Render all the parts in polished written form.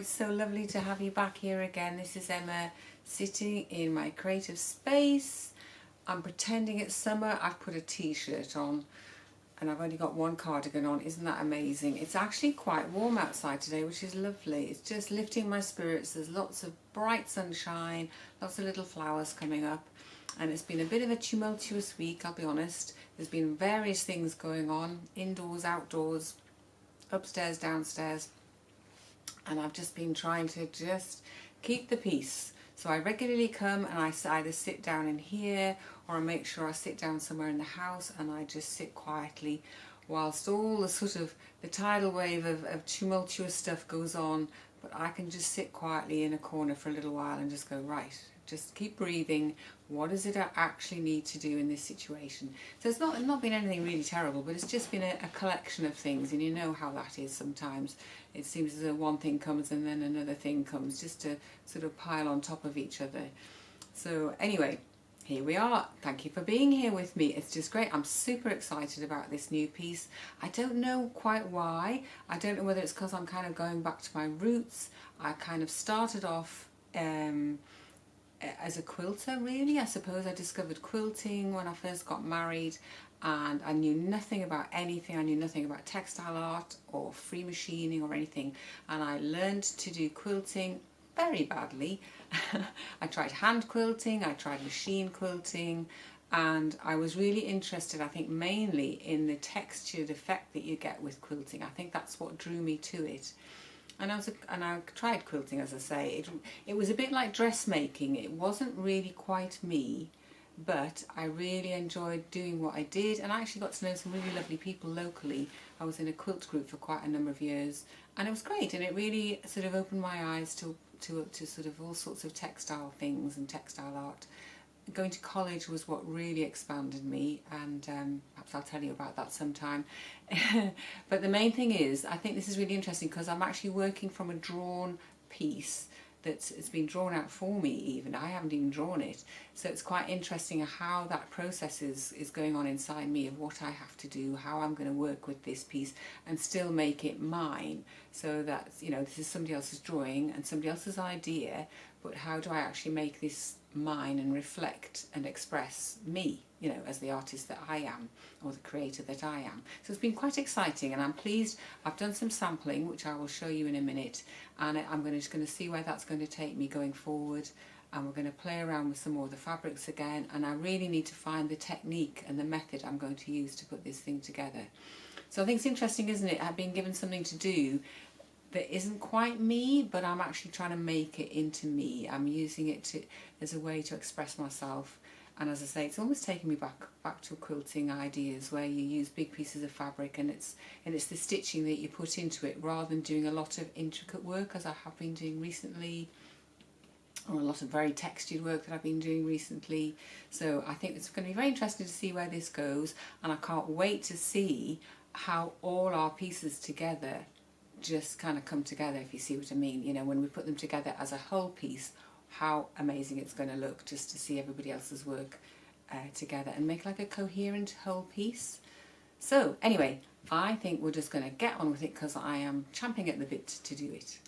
it's so lovely to have you back here again. This is Emma sitting in my creative space. I'm pretending it's summer. I've put a t-shirt on and I've only got one cardigan on. Isn't that amazing? It's actually quite warm outside today, which is lovely. It's just lifting my spirits. There's lots of bright sunshine, lots of little flowers coming up, and it's been a bit of a tumultuous week, I'll be honest. There's been various things going on, indoors, outdoors, upstairs, downstairs, and I've just been trying to just keep the peace. So I regularly come and I either sit down in here or I make sure I sit down somewhere in the house and I just sit quietly whilst all the sort of the tidal wave of tumultuous stuff goes on, but I can just sit quietly in a corner for a little while and just go, right, just keep breathing. What is it I actually need to do in this situation? So it's not been anything really terrible, but it's just been a collection of things, and you know how that is sometimes. It seems as though one thing comes and then another thing comes, just to sort of pile on top of each other. So anyway, here we are. Thank you for being here with me. It's just great. I'm super excited about this new piece. I don't know quite why. I don't know whether it's because I'm kind of going back to my roots. I kind of started off as a quilter, really. I suppose I discovered quilting when I first got married, and I knew nothing about anything. I knew nothing about textile art or free machining or anything, and I learned to do quilting very badly. I tried hand quilting, I tried machine quilting, and I was really interested, I think, mainly in the textured effect that you get with quilting. I think that's what drew me to it. And I tried quilting, as I say. It was a bit like dressmaking. It wasn't really quite me, but I really enjoyed doing what I did, and I actually got to know some really lovely people locally. I was in a quilt group for quite a number of years, and it was great, and it really sort of opened my eyes to sort of all sorts of textile things and textile art. Going to college was what really expanded me, and perhaps I'll tell you about that sometime. But the main thing is, I think this is really interesting because I'm actually working from a drawn piece it's been drawn out for me. Even I haven't even drawn it, so it's quite interesting how that process is going on inside me, of what I have to do, how I'm going to work with this piece and still make it mine, so that, you know, this is somebody else's drawing and somebody else's idea, but how do I actually make this mine and reflect and express me, you know, as the artist that I am, or the creator that I am. So it's been quite exciting, and I'm pleased. I've done some sampling, which I will show you in a minute, and I'm just going to see where that's going to take me going forward, and we're going to play around with some more of the fabrics again, and I really need to find the technique and the method I'm going to use to put this thing together. So I think it's interesting, isn't it? I've been given something to do that isn't quite me, but I'm actually trying to make it into me. I'm using it as a way to express myself. And as I say, it's almost taken me back to quilting ideas, where you use big pieces of fabric and it's the stitching that you put into it, rather than doing a lot of intricate work, as I have been doing recently, or a lot of very textured work that I've been doing recently. So I think it's going to be very interesting to see where this goes, and I can't wait to see how all our pieces together just kind of come together, if you see what I mean. You know, when we put them together as a whole piece, how amazing it's going to look, just to see everybody else's work together and make like a coherent whole piece. So anyway, I think we're just going to get on with it, because I am champing at the bit to do it.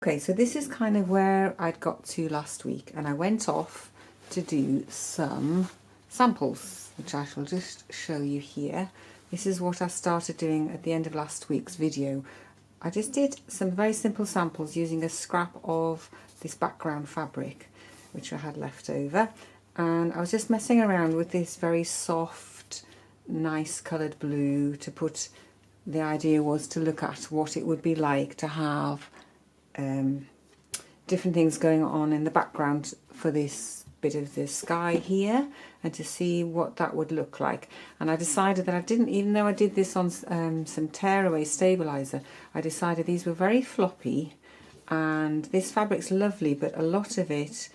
Okay, so this is kind of where I'd got to last week, and I went off to do some samples, which I shall just show you here. This is what I started doing at the end of last week's video. I just did some very simple samples using a scrap of this background fabric, which I had left over. And I was just messing around with this very soft, nice coloured blue to put, the idea was to look at what it would be like to have different things going on in the background for this bit of the sky here, and to see what that would look like. And I decided that I didn't, even though I did this on some tearaway stabilizer, I decided these were very floppy, and this fabric's lovely, but a lot of it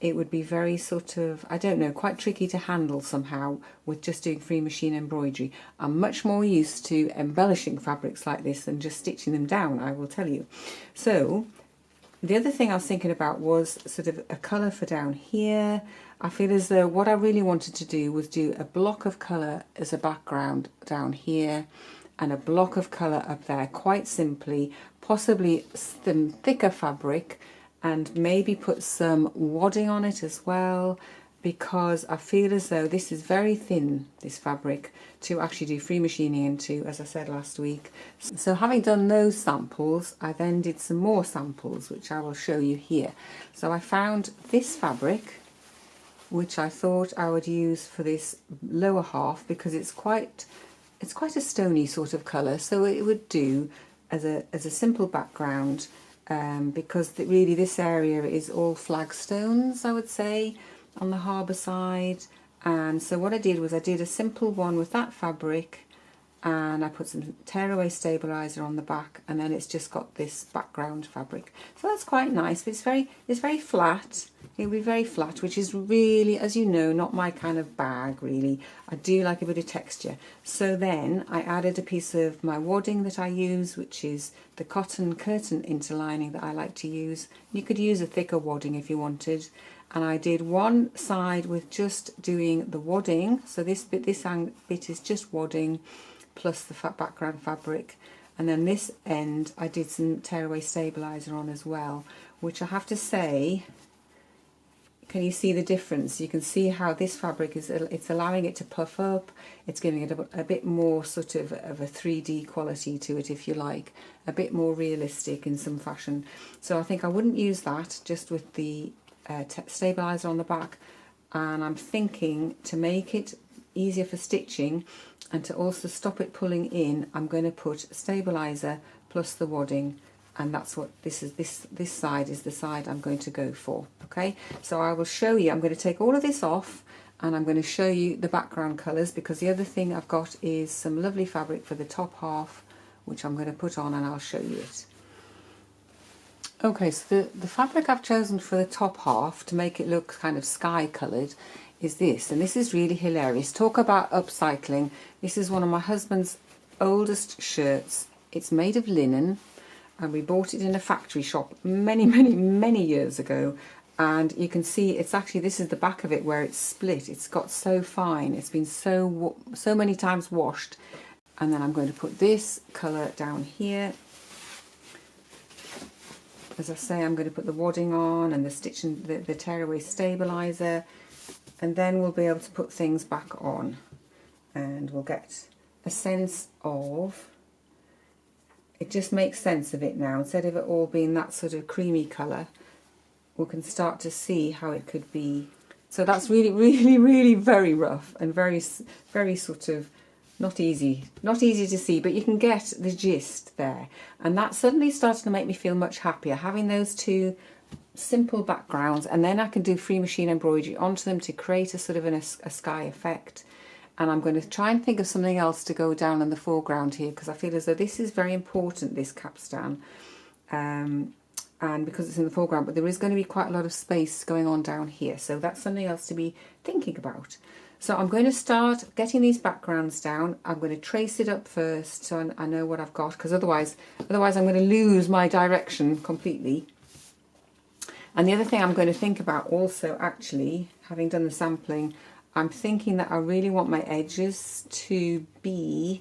would be very sort of, I don't know, quite tricky to handle somehow with just doing free machine embroidery. I'm much more used to embellishing fabrics like this than just stitching them down, I will tell you. So the other thing I was thinking about was sort of a colour for down here. I feel as though what I really wanted to do was do a block of colour as a background down here, and a block of colour up there, quite simply, possibly some thicker fabric, and maybe put some wadding on it as well, because I feel as though this is very thin, this fabric, to actually do free machining into, as I said last week. So having done those samples, I then did some more samples, which I will show you here. So I found this fabric, which I thought I would use for this lower half, because it's quite a stony sort of colour, so it would do as a simple background, because really this area is all flagstones, I would say, on the harbour side. And so what I did was I did a simple one with that fabric, and I put some tearaway stabilizer on the back, and then it's just got this background fabric. So that's quite nice, but it's very flat. It'll be very flat, which is really, as you know, not my kind of bag really. I do like a bit of texture. So then I added a piece of my wadding that I use, which is the cotton curtain interlining that I like to use. You could use a thicker wadding if you wanted. And I did one side with just doing the wadding. So this bit is just wadding plus the background fabric. And then this end I did some tearaway stabilizer on as well, which I have to say, can you see the difference? You can see how this fabric is, it's allowing it to puff up, it's giving it a bit more sort of a 3D quality to it, if you like, a bit more realistic in some fashion. So I think I wouldn't use that just with the stabilizer on the back, and I'm thinking to make it easier for stitching and to also stop it pulling in, I'm going to put stabilizer plus the wadding, and that's what this is. This side is the side I'm going to go for. Okay, so I will show you. I'm going to take all of this off and I'm going to show you the background colours, because the other thing I've got is some lovely fabric for the top half, which I'm going to put on, and I'll show you it. Okay, so the fabric I've chosen for the top half to make it look kind of sky coloured is this, and this is really hilarious. Talk about upcycling. This is one of my husband's oldest shirts. It's made of linen, and we bought it in a factory shop many years ago, and you can see it's actually, this is the back of it where it's split. It's got so fine, it's been so many times washed. And then I'm going to put this colour down here. As I say, I'm going to put the wadding on and the stitching, the tearaway stabilizer, and then we'll be able to put things back on, and we'll get a sense of, it just makes sense of it now. Instead of it all being that sort of creamy colour, we can start to see how it could be. So that's really very rough and very sort of not easy to see, but you can get the gist there. And that suddenly started to make me feel much happier, having those two simple backgrounds, and then I can do free machine embroidery onto them to create a sort of a sky effect. And I'm going to try and think of something else to go down in the foreground here, because I feel as though this is very important, this capstan, and because it's in the foreground, but there is going to be quite a lot of space going on down here, so that's something else to be thinking about. So I'm going to start getting these backgrounds down. I'm going to trace it up first so I know what I've got, because otherwise I'm going to lose my direction completely. And the other thing I'm going to think about also, actually, having done the sampling, I'm thinking that I really want my edges to be,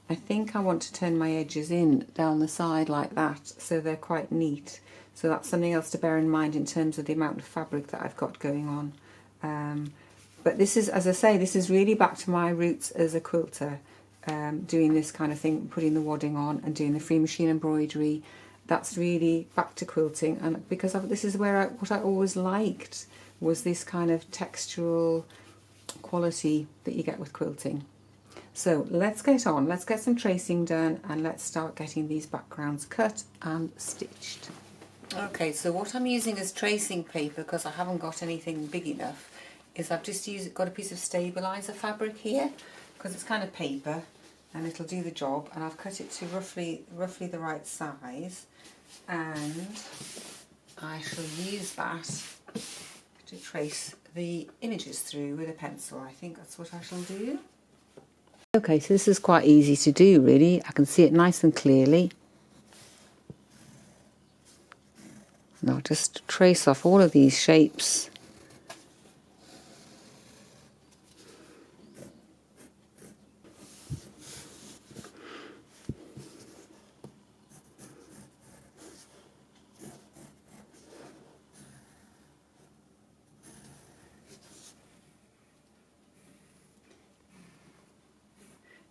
I think I want to turn my edges in down the side like that, so they're quite neat. So that's something else to bear in mind in terms of the amount of fabric that I've got going on. But this is, as I say, this is really back to my roots as a quilter, doing this kind of thing, putting the wadding on and doing the free machine embroidery. That's really back to quilting, and because this is where what I always liked was this kind of textural quality that you get with quilting. So let's get on, let's get some tracing done, and let's start getting these backgrounds cut and stitched. Okay, so what I'm using as tracing paper, because I haven't got anything big enough, is I've just got a piece of stabilizer fabric here, because it's kind of paper and it'll do the job, and I've cut it to roughly the right size, and I shall use that to trace the images through with a pencil. I think that's what I shall do. Okay, so this is quite easy to do really. I can see it nice and clearly. And I'll just trace off all of these shapes.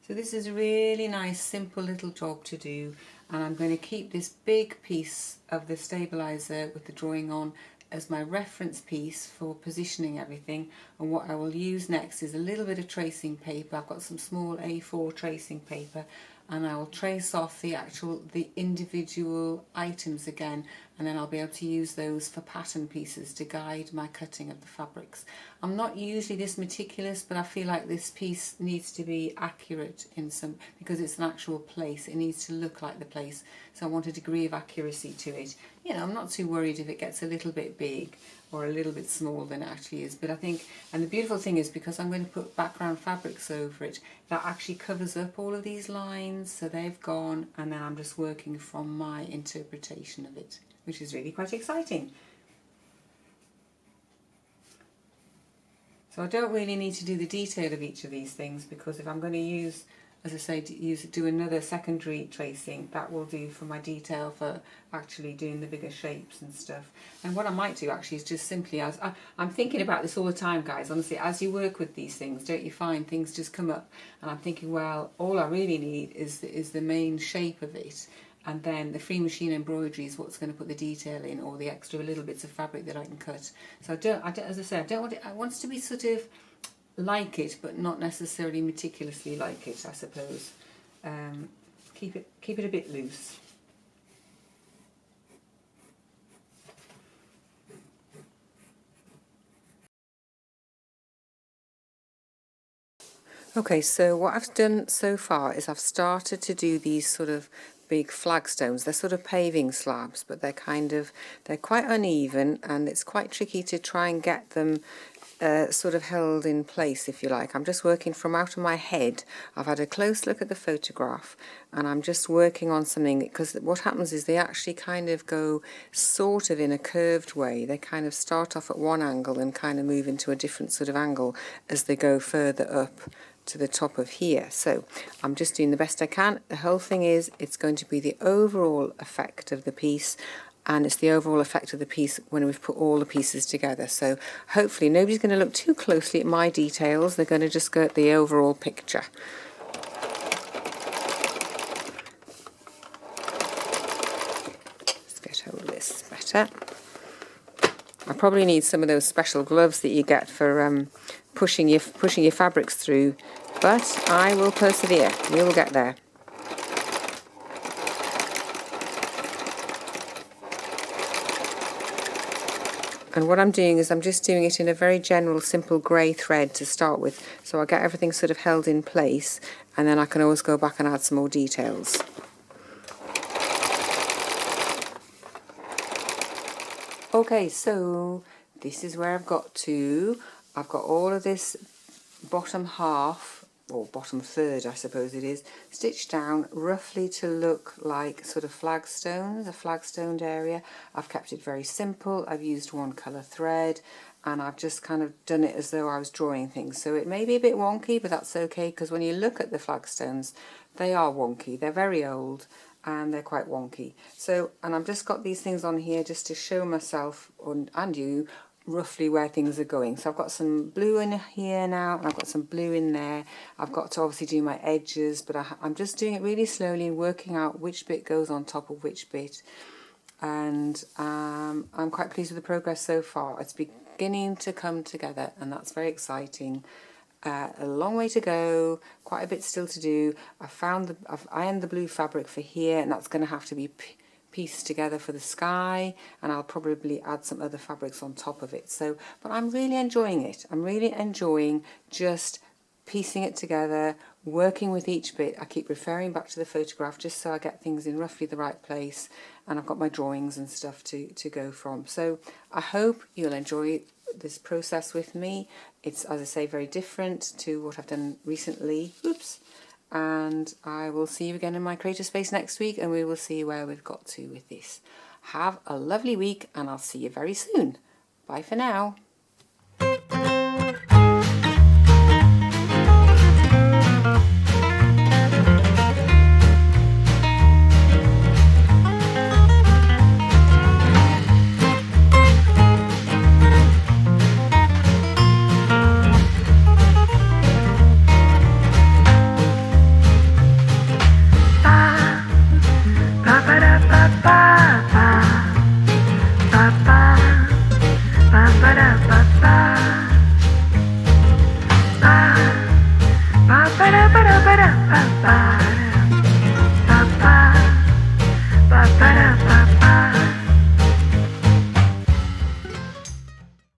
So this is a really nice, simple little job to do, and I'm going to keep this big piece of the stabilizer with the drawing on as my reference piece for positioning everything. And what I will use next is a little bit of tracing paper. I've got some small A4 tracing paper, and I will trace off the individual items again, and then I'll be able to use those for pattern pieces to guide my cutting of the fabrics. I'm not usually this meticulous, but I feel like this piece needs to be accurate because it's an actual place. It needs to look like the place, so I want a degree of accuracy to it. You know, I'm not too worried if it gets a little bit big or a little bit smaller than it actually is, but I think, and the beautiful thing is, because I'm going to put background fabrics over it, that actually covers up all of these lines, so they've gone, and then I'm just working from my interpretation of it, which is really quite exciting. So I don't really need to do the detail of each of these things, because if I'm going to use, as I say, do another secondary tracing, that will do for my detail for actually doing the bigger shapes and stuff. And what I might do actually is just simply, I'm thinking about this all the time, guys, honestly, as you work with these things, don't you find things just come up, and I'm thinking, well, all I really need is the main shape of it, and then the free machine embroidery is what's going to put the detail in, or the extra little bits of fabric that I can cut. So as I say, I want it to be sort of like it, but not necessarily meticulously like it, I suppose. Keep it a bit loose. Okay, so what I've done so far is I've started to do these sort of big flagstones. They're sort of paving slabs, but they're quite uneven, and it's quite tricky to try and get them sort of held in place, if you like. I'm just working from out of my head. I've had a close look at the photograph, and I'm just working on something, because what happens is they actually kind of go sort of in a curved way. They kind of start off at one angle and kind of move into a different sort of angle as they go further up to the top of here. So I'm just doing the best I can. The whole thing is, it's going to be the overall effect of the piece, and it's the overall effect of the piece when we've put all the pieces together. So hopefully nobody's going to look too closely at my details. They're going to just go at the overall picture. Let's get hold of this better. I probably need some of those special gloves that you get for pushing your fabrics through, but I will persevere. We will get there. And what I'm doing is I'm just doing it in a very general, simple grey thread to start with, so I get everything sort of held in place, and then I can always go back and add some more details. Okay, so this is where I've got to. I've got all of this bottom half, or bottom third I suppose it is, stitched down roughly to look like sort of flagstones, a flagstoned area. I've kept it very simple. I've used one colour thread, and I've just kind of done it as though I was drawing things. So it may be a bit wonky, but that's okay, because when you look at the flagstones, they are wonky. They're very old, and they're quite wonky. So, and I've just got these things on here just to show myself and you roughly where things are going. So I've got some blue in here now, and I've got some blue in there. I've got to obviously do my edges, but I'm just doing it really slowly and working out which bit goes on top of which bit. And I'm quite pleased with the progress so far. It's beginning to come together, and that's very exciting. A long way to go, quite a bit still to do. I've ironed the blue fabric for here, and that's going to have to be pieced together for the sky, and I'll probably add some other fabrics on top of it. So, but I'm really enjoying it. I'm really enjoying just piecing it together, working with each bit. I keep referring back to the photograph just so I get things in roughly the right place, and I've got my drawings and stuff to go from. So I hope you'll enjoy this process with me. It's, as I say, very different to what I've done recently. Oops. And I will see you again in my creative space next week, and we will see where we've got to with this. Have a lovely week, and I'll see you very soon. Bye for now. ba ba ba ba ba ba ba ba